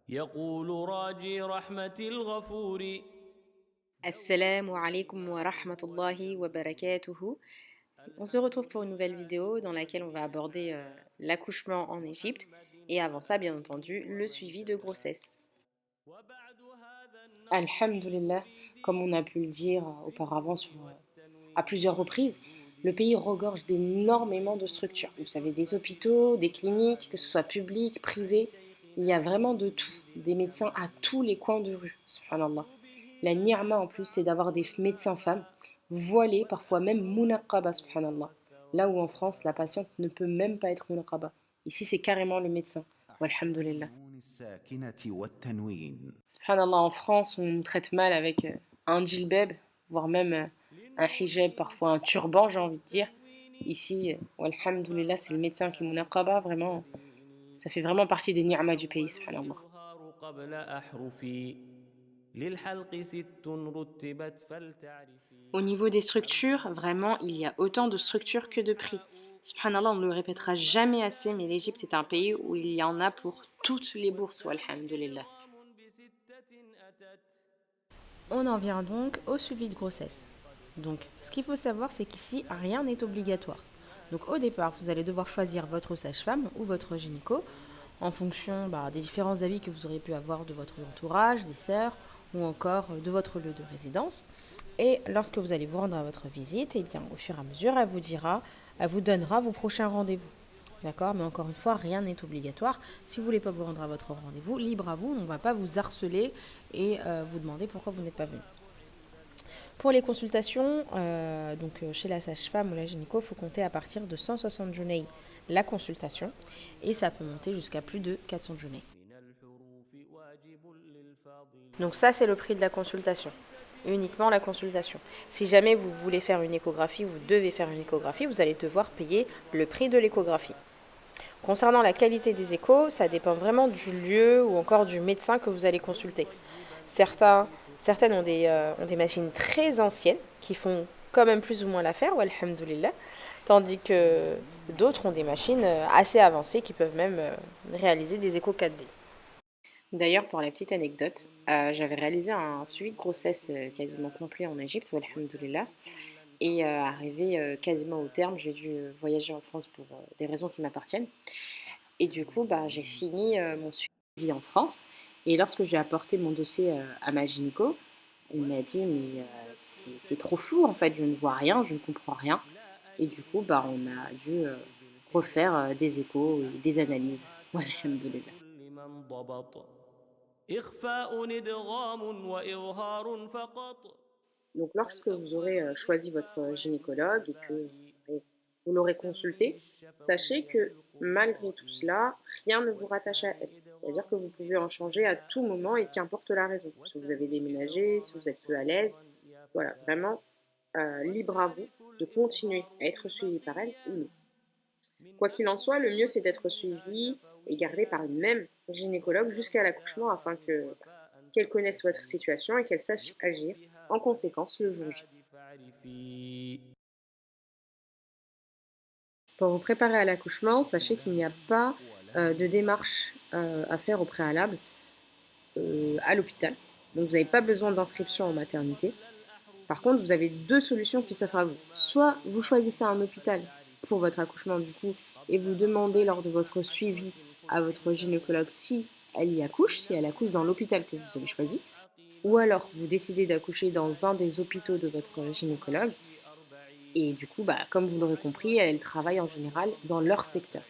يقول راجي رحمة الغفور. Assalamu alaikum wa rahmatullahi wa barakatuhu. On se retrouve pour une nouvelle vidéo dans laquelle on va aborder l'accouchement en Égypte et avant ça, bien entendu, le suivi de grossesse. وبعد هذا النظم Alhamdulillah, comme on a pu le dire auparavant à plusieurs reprises, le pays regorge d'énormément de structures. Vous savez, des hôpitaux, des cliniques, que ce soit publics, privés, il y a vraiment de tout, des médecins à tous les coins de rue, subhanallah. La ni'ma en plus, c'est d'avoir des médecins femmes, voilées, parfois même munaqaba, subhanallah. Là où en France, la patiente ne peut même pas être munaqaba. Ici, c'est carrément le médecin. تحت Walhamdulillah. النون الساكنة والتنوين. Subhanallah, en France, on nous traite mal avec un djilbab, voire même un hijab, parfois un turban, j'ai envie de dire. Ici, walhamdulillah, c'est le médecin qui munaqaba, vraiment, ça fait vraiment partie des ni'mas du pays, subhanallah. الإظهار قبل أحرفي للحلق ست رتبت فلتعرفي. Au niveau des structures, vraiment, il y a autant de structures que de prix. Subhanallah, on ne le répétera jamais assez, mais l'Égypte est un pays où il y en a pour toutes les bourses, walhamdulillah. نظام بستة أتت. On en vient donc au suivi de grossesse. Donc, ce qu'il faut savoir, c'est qu'ici, rien n'est obligatoire. Donc, au départ, vous allez devoir choisir votre sage-femme ou votre gynéco en fonction des différents avis que vous aurez pu avoir de votre entourage, des sœurs ou encore de votre lieu de résidence. Et lorsque vous allez vous rendre à votre visite, et bien, au fur et à mesure, elle vous donnera vos prochains rendez-vous. D'accord? Mais encore une fois, rien n'est obligatoire. Si vous ne voulez pas vous rendre à votre rendez-vous, libre à vous, on ne va pas vous harceler et vous demander pourquoi vous n'êtes pas venu. Pour les consultations, chez la sage-femme ou la gynéco, il faut compter à partir de 160 journées la consultation et ça peut monter jusqu'à plus de 400 journées. من الحروف واجب للفاضل. Donc ça, c'est le prix de la consultation. Uniquement la consultation. Si jamais vous voulez faire une échographie, vous devez faire une échographie, vous allez devoir payer le prix de l'échographie. Concernant la qualité des échos, ça dépend vraiment du lieu ou encore du médecin que vous allez consulter. Certaines ont des machines très anciennes qui font quand même plus ou moins l'affaire, alhamdoulilah, tandis que d'autres ont des machines assez avancées qui peuvent même réaliser des échos 4D. D'ailleurs, pour la petite anecdote, j'avais réalisé un suivi de grossesse quasiment complet en Égypte, alhamdoulilah, et arrivé quasiment au terme, j'ai dû voyager en France pour des raisons qui m'appartiennent. Et du coup, j'ai fini mon suivi en France. Et lorsque j'ai apporté mon dossier à ma gynéco, elle m'a dit, mais c'est trop flou en fait, je ne vois rien, je ne comprends rien. Et du coup, on a dû refaire des échos et des analyses. Walhamdulillah. كل من ضبط إخفاء إدغام وإظهار فقط. Donc, lorsque vous aurez choisi votre gynécologue et que vous l'aurez consulté, sachez que malgré tout cela, rien ne vous rattache à elle. C'est-à-dire que vous pouvez en changer à tout moment et qu'importe la raison. Si vous avez déménagé, si vous êtes peu à l'aise, voilà, vraiment libre à vous de continuer à être suivi par elle ou non. Quoi qu'il en soit, le mieux c'est d'être suivi et gardé par une même gynécologue jusqu'à l'accouchement afin qu'elle connaisse votre situation et qu'elle sache agir en conséquence le jour J. Pour vous préparer à l'accouchement, sachez qu'il n'y a pas de démarche à faire au préalable à l'hôpital. Donc vous n'avez pas besoin d'inscription en maternité. Par contre, vous avez deux solutions qui s'offrent à vous. Soit vous choisissez un hôpital pour votre accouchement du coup et vous demandez lors de votre suivi à votre gynécologue si elle y accouche, si elle accouche dans l'hôpital que vous avez choisi. Ou alors vous décidez d'accoucher dans un des hôpitaux de votre gynécologue. Et du coup, comme vous l'aurez compris, elle travaille en général dans leur secteur.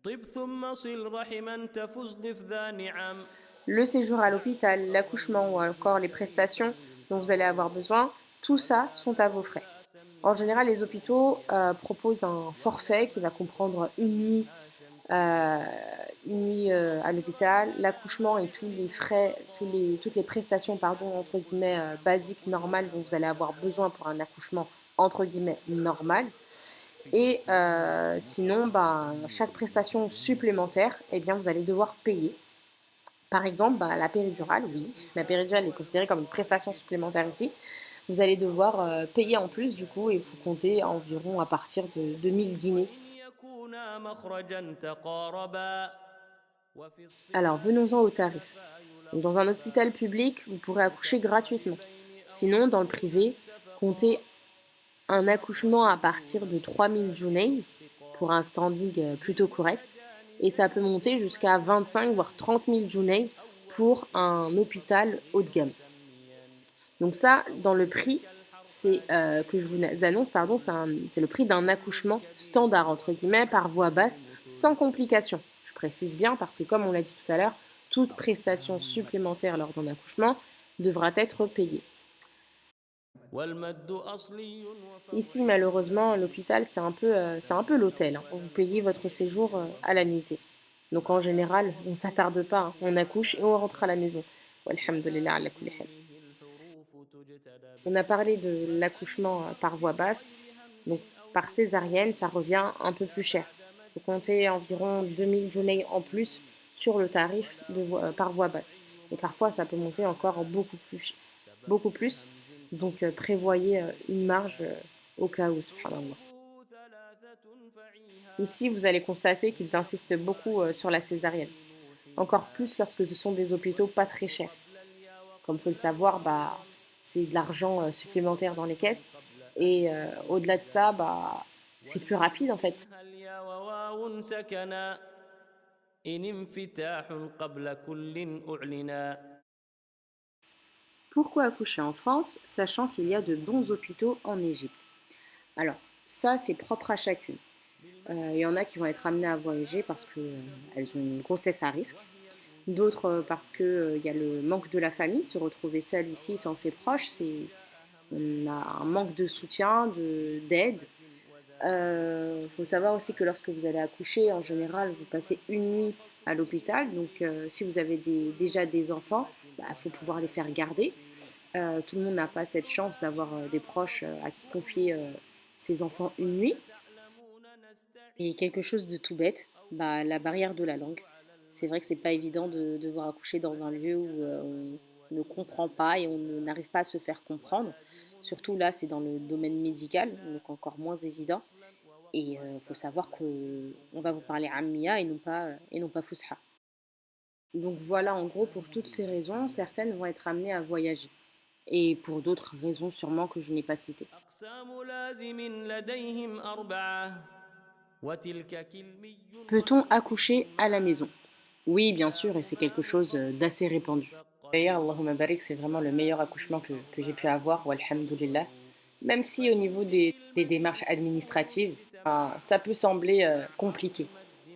طب ثم صل رحما تفز ضف ذا نعم. Le séjour à l'hôpital, l'accouchement ou encore les prestations dont vous allez avoir besoin, tout ça sont à vos frais. En général, les hôpitaux proposent un forfait qui va comprendre euh, une nuit à l'hôpital, l'accouchement et tous les frais, toutes les prestations entre guillemets basiques, normales dont vous allez avoir besoin pour un accouchement entre guillemets normal. Et sinon, chaque prestation supplémentaire, eh bien, vous allez devoir payer. Par exemple, la péridurale, oui, la péridurale est considérée comme une prestation supplémentaire ici. Vous allez devoir payer en plus du coup et il faut compter environ à partir de 2000 guinées. وإن يكونا مخرجا تقاربا. Alors, venons-en aux tarifs. Donc, dans un hôpital public, vous pourrez accoucher gratuitement. Sinon, dans le privé, comptez un accouchement à partir de 3000 Junei pour un standing plutôt correct. Et ça peut monter jusqu'à 25 voire 30 000 Junei pour un hôpital haut de gamme. Donc ça, dans le prix, que je vous annonce, pardon, c'est le prix d'un accouchement standard, entre guillemets, par voie basse, sans complications. Je précise bien parce que, comme on l'a dit tout à l'heure, toute prestation supplémentaire lors d'un accouchement devra être payée. Ici, malheureusement, à l'hôpital, c'est un peu l'hôtel, hein. Vous payez votre séjour à la nuitée. Donc en général, on ne s'attarde pas, hein. On accouche et on rentre à la maison. Walhamdulillah ala kulli hal. On a parlé de l'accouchement par voie basse. Donc par césarienne, ça revient un peu plus cher. Il faut compter environ 2000 journées en plus sur le tarif par voie basse. Et parfois, ça peut monter encore beaucoup plus. Beaucoup plus. Donc prévoyez une marge au cas où, subhanallah. Ici, vous allez constater qu'ils insistent beaucoup sur la césarienne. Encore plus lorsque ce sont des hôpitaux pas très chers. Comme il faut le savoir, c'est de l'argent supplémentaire dans les caisses. Et au-delà de ça, c'est plus rapide en fait. Pourquoi accoucher en France, sachant qu'il y a de bons hôpitaux en Égypte? Alors, ça, c'est propre à chacune. Il y en a qui vont être amenées à voyager parce qu'elles ont une grossesse à risque. D'autres parce qu'il y a le manque de la famille, se retrouver seule ici sans ses proches, on a un manque de soutien, d'aide. Faut savoir aussi que lorsque vous allez accoucher, en général, vous passez une nuit à l'hôpital. Donc, si vous avez déjà des enfants, faut pouvoir les faire garder. Tout le monde n'a pas cette chance d'avoir des proches à qui confier ses enfants une nuit. Et quelque chose de tout bête, la barrière de la langue. C'est vrai que c'est pas évident de devoir accoucher dans un lieu où on ne comprend pas et on n'arrive pas à se faire comprendre. Surtout là, c'est dans le domaine médical, donc encore moins évident. Et il faut savoir qu'on va vous parler Ammiya et non pas Fusha. Donc voilà, en gros, pour toutes ces raisons, certaines vont être amenées à voyager. Et pour d'autres raisons sûrement que je n'ai pas citées. Peut-on accoucher à la maison? Oui, bien sûr, et c'est quelque chose d'assez répandu. D'ailleurs, Allahumma barik, c'est vraiment le meilleur accouchement que j'ai pu avoir, walhamdulillah. Même si au niveau des démarches administratives, ça peut sembler compliqué.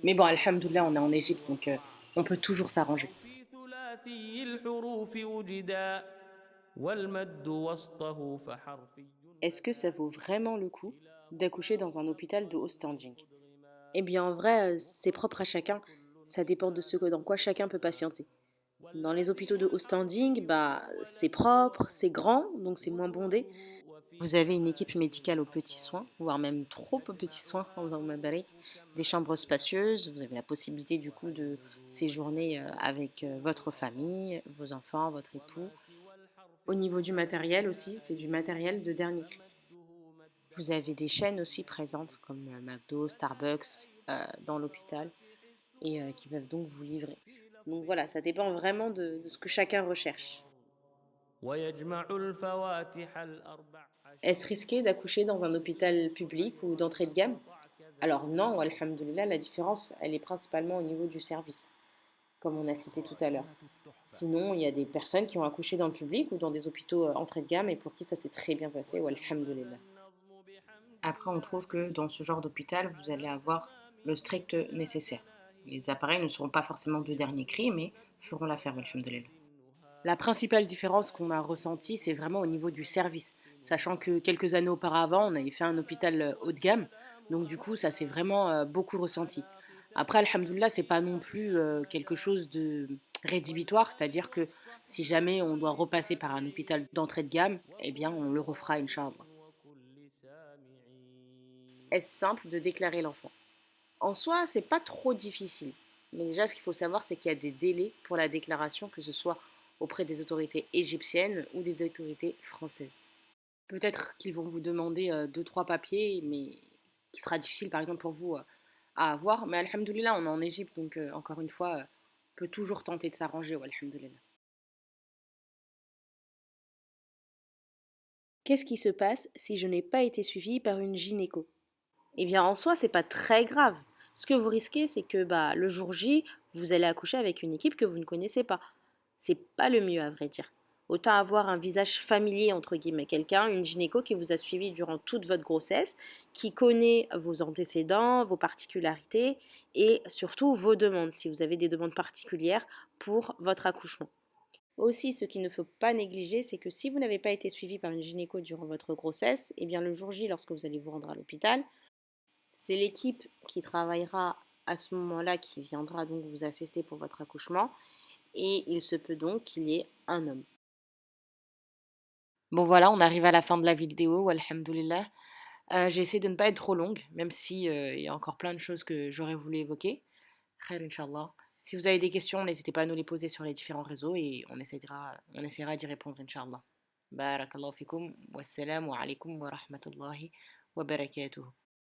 Mais bon, alhamdoulilah, on est en Égypte, donc on peut toujours s'arranger. Est-ce que ça vaut vraiment le coup d'accoucher dans un hôpital de haut standing? Eh bien, en vrai, c'est propre à chacun. Ça dépend de dans quoi chacun peut patienter. Dans les hôpitaux de haut standing, c'est propre, c'est grand, donc c'est moins bondé. Vous avez une équipe médicale aux petits soins, voire même trop aux petits soins, Allahumma barik, des chambres spacieuses, vous avez la possibilité du coup de séjourner avec votre famille, vos enfants, votre époux. Au niveau du matériel aussi, c'est du matériel de dernier cri. Vous avez des chaînes aussi présentes comme McDo, Starbucks dans l'hôpital et qui peuvent donc vous livrer. Donc voilà, ça dépend vraiment de ce que chacun recherche. Est-ce risqué d'accoucher dans un hôpital public ou d'entrée de gamme? Alors non, alhamdoulilah, la différence, elle est principalement au niveau du service, comme on a cité tout à l'heure. Sinon, il y a des personnes qui ont accouché dans le public ou dans des hôpitaux entrée de gamme et pour qui ça s'est très bien passé, ou alhamdoulilah. Après, on trouve que dans ce genre d'hôpital, vous allez avoir le strict nécessaire. Les appareils ne seront pas forcément de dernier cri, mais feront l'affaire, alhamdoulilah. La principale différence qu'on a ressentie, c'est vraiment au niveau du service. Sachant que quelques années auparavant, on avait fait un hôpital haut de gamme. Donc du coup, ça s'est vraiment beaucoup ressenti. Après, alhamdoulilah, c'est pas non plus quelque chose de rédhibitoire. C'est-à-dire que si jamais on doit repasser par un hôpital d'entrée de gamme, eh bien, on le refera, Inch'Allah. Est-ce simple de déclarer l'enfant? En soi, c'est pas trop difficile. Mais déjà, ce qu'il faut savoir, c'est qu'il y a des délais pour la déclaration, que ce soit auprès des autorités égyptiennes ou des autorités françaises. Peut-être qu'ils vont vous demander 2-3 papiers, mais qui sera difficile par exemple pour vous à avoir. Mais alhamdoulilah, on est en Égypte, donc encore une fois, peut toujours tenter de s'arranger, walhamdulillah. Qu'est-ce qui se passe si je n'ai pas été suivie par une gynéco? Eh bien, en soi, c'est pas très grave. Ce que vous risquez, c'est que le jour J, vous allez accoucher avec une équipe que vous ne connaissez pas. C'est pas le mieux, à vrai dire. Autant avoir un visage familier, entre guillemets, quelqu'un, une gynéco qui vous a suivi durant toute votre grossesse, qui connaît vos antécédents, vos particularités et surtout vos demandes, si vous avez des demandes particulières pour votre accouchement. Aussi, ce qu'il ne faut pas négliger, c'est que si vous n'avez pas été suivi par une gynéco durant votre grossesse, eh bien le jour J, lorsque vous allez vous rendre à l'hôpital, c'est l'équipe qui travaillera à ce moment-là qui viendra donc vous assister pour votre accouchement et il se peut donc qu'il y ait un homme. Bon voilà, on arrive à la fin de la vidéo, alhamdoulilah. J'ai essayé de ne pas être trop longue, même si il y a encore plein de choses que j'aurais voulu évoquer. Khair, Inch'Allah. Si vous avez des questions, n'hésitez pas à nous les poser sur les différents réseaux et on essaiera d'y répondre, Inch'Allah. Barakallahu fikum, wassalamu alaikum wa rahmatullahi wa barakatuh.